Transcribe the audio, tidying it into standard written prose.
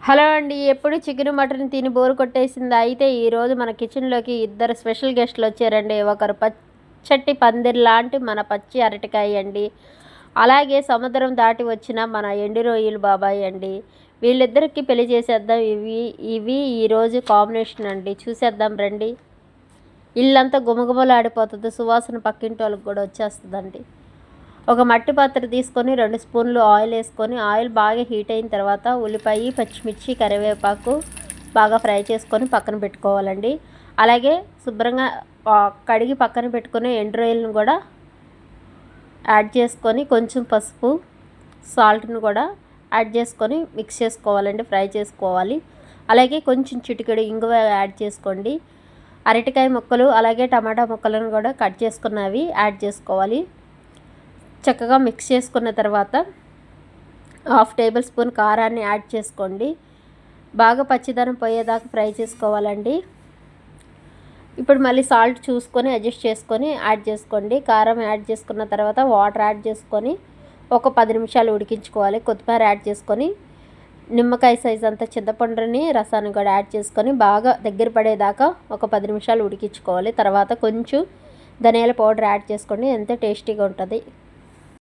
Hello అండి. ఎప్పుడు chicken, mutton తిని బోర్ కొట్టేసిందా? అయితే ఈరోజు మన కిచెన్‌లోకి ఇద్దరు స్పెషల్ గెస్ట్‌లు వచ్చారండి. ఒకరు పచ్చటి పందిరిలాంటి మన పచ్చి అరటికాయ అండి. అలాగే సముద్రం దాటి వచ్చిన మన ఎండు రొయ్యలు బాబాయ్ అండి. వీళ్ళిద్దరికీ పెళ్లి చేసేద్దాం. ఇవి ఈరోజు కాంబినేషన్ అండి. చూసేద్దాం రండి. ఇల్లంతా గుమగుమలాడిపోతుంది. సువాసన పక్కింటోళ్ళకి కూడా వచ్చేస్తుందండి. ఒక మట్టి పాత్ర తీసుకొని 2 స్పూన్లు ఆయిల్ వేసుకొని ఆయిల్ బాగా హీట్ అయిన తర్వాత ఉల్లిపాయ, పచ్చిమిర్చి, కరివేపాకు బాగా ఫ్రై చేసుకొని పక్కన పెట్టుకోవాలండి. అలాగే శుభ్రంగా కడిగి పక్కన పెట్టుకునే ఎండు రొయ్యలను కూడా యాడ్ చేసుకొని కొంచెం పసుపు, సాల్ట్ని కూడా యాడ్ చేసుకొని మిక్స్ చేసుకోవాలండి. ఫ్రై చేసుకోవాలి. అలాగే కొంచెం చిటికెడు ఇంగువ యాడ్ చేసుకోండి. అరటికాయ ముక్కలు అలాగే టమాటా ముక్కలను కూడా కట్ చేసుకున్నవి యాడ్ చేసుకోవాలి. చక్కగా మిక్స్ చేసుకున్న తర్వాత 1/2 టేబుల్ స్పూన్ కారాన్ని యాడ్ చేసుకోండి. బాగా పచ్చిదనం పోయేదాకా ఫ్రై చేసుకోవాలండి. ఇప్పుడు మళ్ళీ సాల్ట్ చూసుకొని అడ్జస్ట్ చేసుకొని యాడ్ చేసుకోండి. కారం యాడ్ చేసుకున్న తర్వాత వాటర్ యాడ్ చేసుకొని ఒక 10 నిమిషాలు ఉడికించుకోవాలి. కొత్తిమీర యాడ్ చేసుకొని నిమ్మకాయ సైజ్ అంత చింతపండుని రసాన్ని కూడా యాడ్ చేసుకొని బాగా దగ్గర పడేదాకా ఒక 10 నిమిషాలు ఉడికించుకోవాలి. తర్వాత కొంచెం ధనియాల పౌడర్ యాడ్ చేసుకోండి. ఎంతో టేస్టీగా ఉంటుంది.